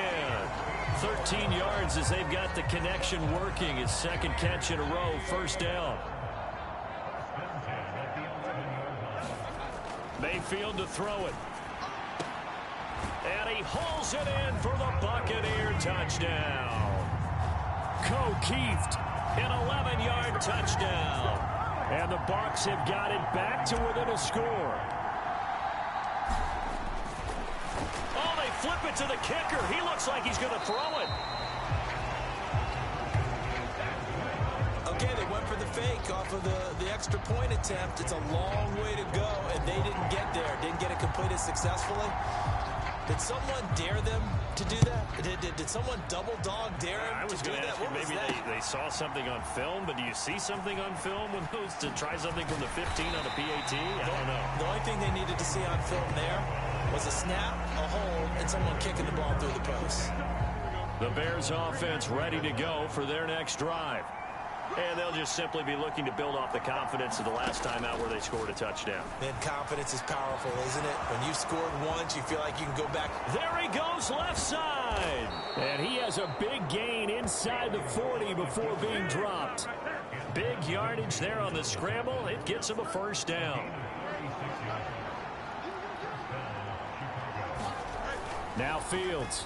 13 yards as they've got the connection working. His second catch in a row, first down. Mayfield to throw it. And he hauls it in for the Buccaneer touchdown. Keeft, an 11-yard touchdown. And the Bucs have got it back to within a score. Flip it to the kicker. He looks like he's going to throw it. Okay, they went for the fake off of the extra point attempt. It's a long way to go, and they didn't get there. Didn't get it completed successfully. Did someone dare them to do that? Did someone double dog dare him? I was going to ask you, maybe they saw something on film, but do you see something on film with those to try something from the 15 on a PAT? I don't know. The only thing they needed to see on film there was a snap, a hold, and someone kicking the ball through the post. The Bears offense ready to go for their next drive. And they'll just simply be looking to build off the confidence of the last time out where they scored a touchdown. And confidence is powerful, isn't it? When you've scored once, you feel like you can go back. There he goes, left side. And he has a big gain inside the 40 before being dropped. Big yardage there on the scramble. It gets him a first down. Now Fields.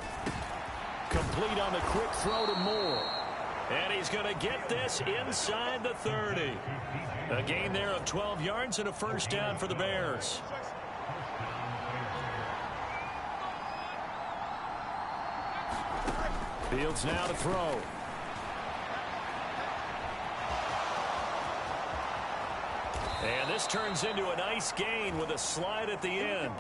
Complete on the quick throw to Moore. And he's going to get this inside the 30. A gain there of 12 yards and a first down for the Bears. Fields now to throw. And this turns into a nice gain with a slide at the end.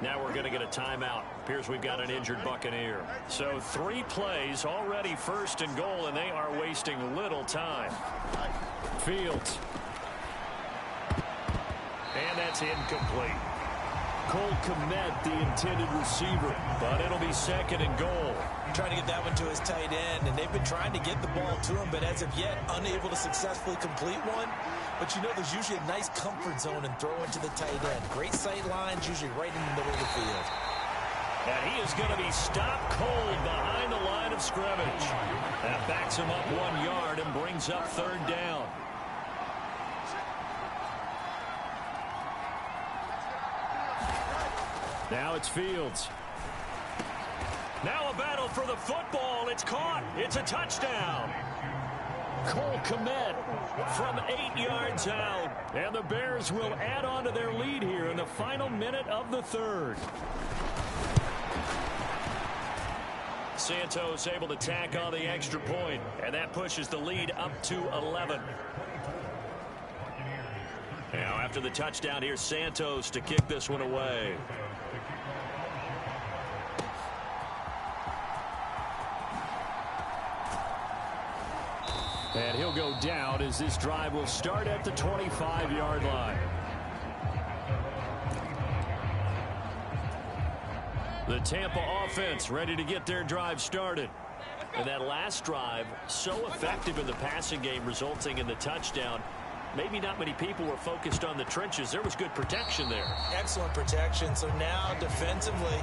Now we're going to get a timeout. Appears we've got an injured Buccaneer. So 3 plays already first and goal, and they are wasting little time. Fields. And that's incomplete. Cole Kmet, the intended receiver, but it'll be second and goal. Trying to get that one to his tight end, and they've been trying to get the ball to him, but as of yet, unable to successfully complete one. But you know, there's usually a nice comfort zone and throw into the tight end. Great sight lines, usually right in the middle of the field. And he is going to be stopped cold behind the line of scrimmage. That backs him up 1 yard and brings up third down. Now it's Fields. Now a battle for the football. It's caught. It's a touchdown. Cole Kmet from 8 yards out. And the Bears will add on to their lead here in the final minute of the third. Santos able to tack on the extra point, and that pushes the lead up to 11. Now after the touchdown, here's Santos to kick this one away. And he'll go down as this drive will start at the 25-yard line. The Tampa offense ready to get their drive started. And that last drive so effective in the passing game, resulting in the touchdown. maybe not many people were focused on the trenches. There was good protection there. Excellent protection. So now defensively,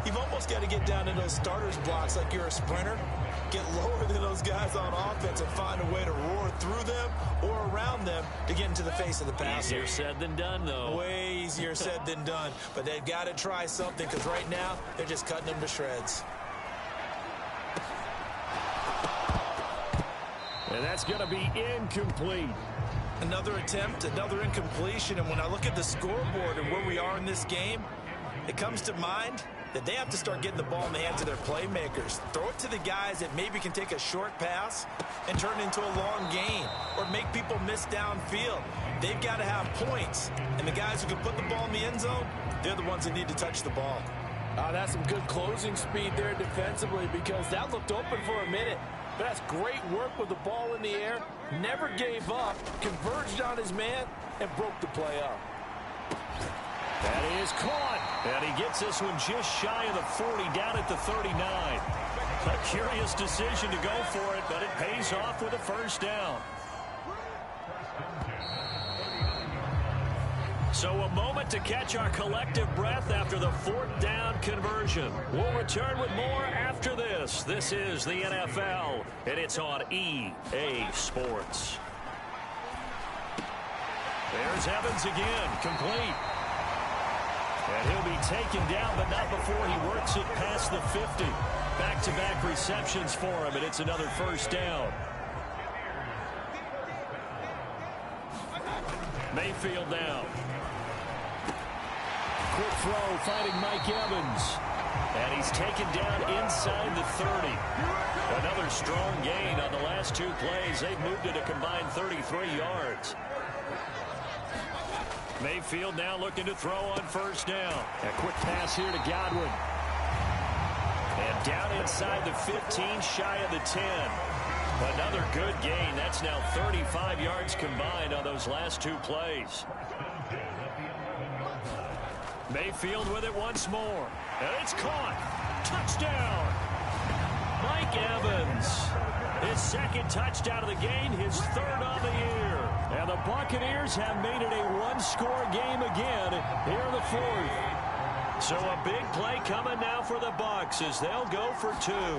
you've almost got to get down to those starters blocks like you're a sprinter. Get lower than those guys on offense and find a way to roar through them or around them to get into the face of the passer. Easier said than done, though. Way easier said than done. But they've got to try something because right now they're just cutting them to shreds. And that's going to be incomplete. Another attempt, another incompletion. And when I look at the scoreboard and where we are in this game, it comes to mind that they have to start getting the ball in the hands of their playmakers. Throw it to the guys that maybe can take a short pass and turn it into a long gain or make people miss downfield. They've got to have points. And the guys who can put the ball in the end zone, they're the ones that need to touch the ball. That's some good closing speed there defensively because that looked open for a minute. But that's great work with the ball in the air. Never gave up, converged on his man, and broke the play up. That is caught. And he gets this one just shy of the 40, down at the 39. A curious decision to go for it, but it pays off with a first down. So a moment to catch our collective breath after the fourth down conversion. We'll return with more after this. This is the NFL, and it's on EA Sports. There's Evans again, complete. And he'll be taken down, but not before he works it past the 50. Back-to-back receptions for him, and it's another first down. Mayfield now. Quick throw, finding Mike Evans. And he's taken down inside the 30. Another strong gain on the last two plays. They've moved it a combined 33 yards. Mayfield now looking to throw on first down. A quick pass here to Godwin. And down inside the 15, shy of the 10. Another good gain. That's now 35 yards combined on those last two plays. Mayfield with it once more. And it's caught. Touchdown. Mike Evans. His second touchdown of the game, his third on the year. And the Buccaneers have made it a one-score game again here in the fourth. So a big play coming now for the Bucs as they'll go for two.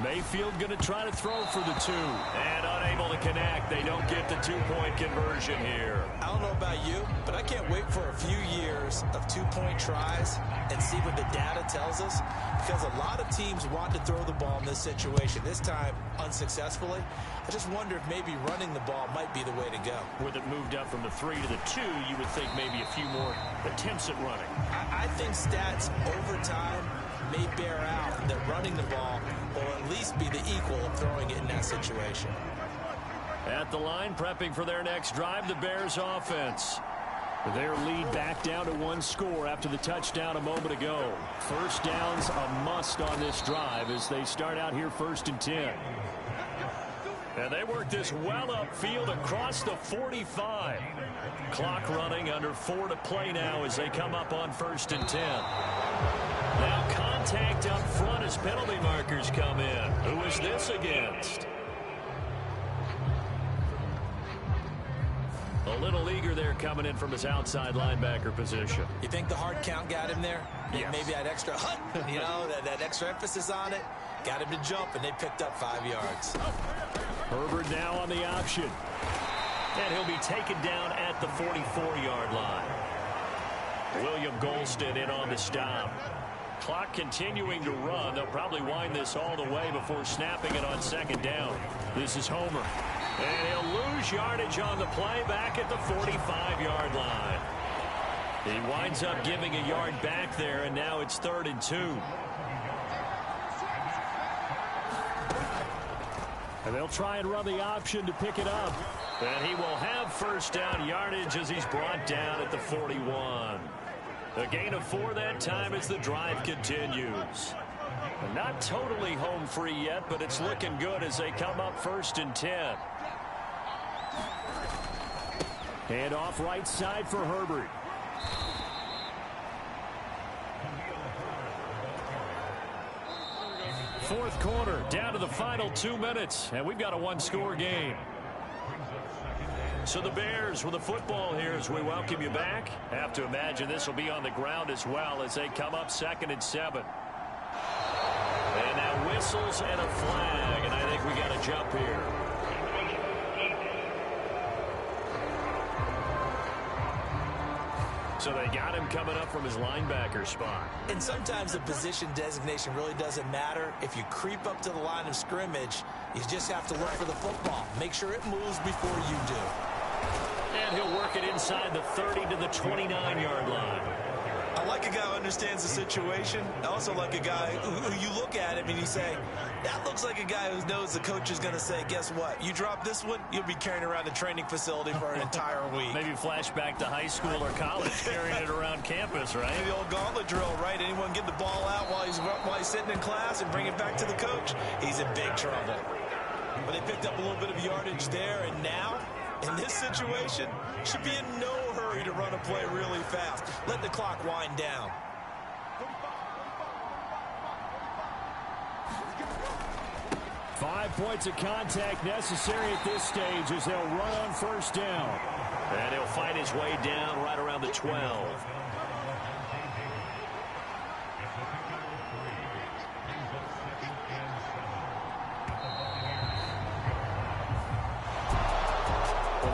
Mayfield going to try to throw for the two. And unable to connect. They don't get the two-point conversion here. I don't know about you, but I can't wait for a few years of two-point tries and see what the data tells us. Because a lot of teams want to throw the ball in this situation. This time, unsuccessfully. I just wonder if maybe running the ball might be the way to go. With it moved up from the 3 to the 2, you would think maybe a few more attempts at running. I think stats over time may bear out that running the ball will at least be the equal of throwing it in that situation. At the line, prepping for their next drive, the Bears offense. Their lead back down to one score after the touchdown a moment ago. First down's a must on this drive as they start out here 1st and 10. And they work this well upfield across the 45. Clock running, under 4 to play now as they come up on 1st and 10. Now contact up front as penalty markers come in. Who is this against? A little eager there coming in from his outside linebacker position. You think the hard count got him there? Yes. Maybe that extra hut, you know, that extra emphasis on it. Got him to jump, and they picked up 5 yards. Herbert now on the option. And he'll be taken down at the 44-yard line. William Golston in on the stop. Clock continuing to run. They'll probably wind this all the way before snapping it on 2nd down. This is Homer. And he'll lose yardage on the play back at the 45-yard line. He winds up giving a yard back there, and now it's 3rd and 2. And they'll try and run the option to pick it up. And he will have first down yardage as he's brought down at the 41. A gain of 4 that time as the drive continues. Not totally home free yet, but it's looking good as they come up 1st and 10. And off right side for Herbert. Fourth quarter, down to the final 2 minutes, and we've got a one-score game. So the Bears with the football here as we welcome you back. Have to imagine this will be on the ground as well as they come up 2nd and 7. And now whistles and a flag, and I think we got a jump here. So they got him coming up from his linebacker spot. And sometimes the position designation really doesn't matter. If you creep up to the line of scrimmage, you just have to look for the football. Make sure it moves before you do. And he'll work it inside the 30 to the 29-yard line. I like a guy who understands the situation. I also like a guy who you look at him and you say, that looks like a guy who knows the coach is going to say, guess what? You drop this one, you'll be carrying around the training facility for an entire week. Maybe flashback to high school or college, carrying it around campus, right? The old gauntlet drill, right? Anyone get the ball out while he's sitting in class and bring it back to the coach? He's in big trouble. But they picked up a little bit of yardage there, and now, in this situation, should be in no hurry to run a play really fast. Let the clock wind down. Five points of contact necessary at this stage as they'll run on first down. And he'll fight his way down right around the 12.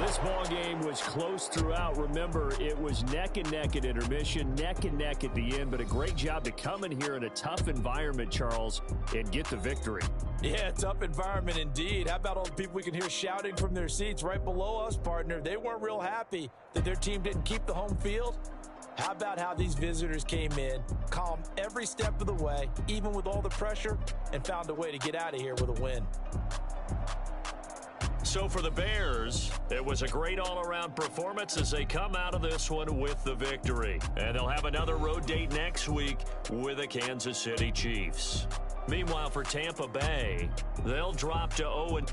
This ball game was close throughout. Remember, it was neck and neck at intermission, neck and neck at the end, but a great job to come in here in a tough environment, Charles, and get the victory. Yeah, tough environment indeed. How about all the people we can hear shouting from their seats right below us, partner? They weren't real happy that their team didn't keep the home field. How about how these visitors came in, calm every step of the way, even with all the pressure, and found a way to get out of here with a win. So for the Bears, it was a great all-around performance as they come out of this one with the victory. And they'll have another road date next week with the Kansas City Chiefs. Meanwhile, for Tampa Bay, they'll drop to 0-.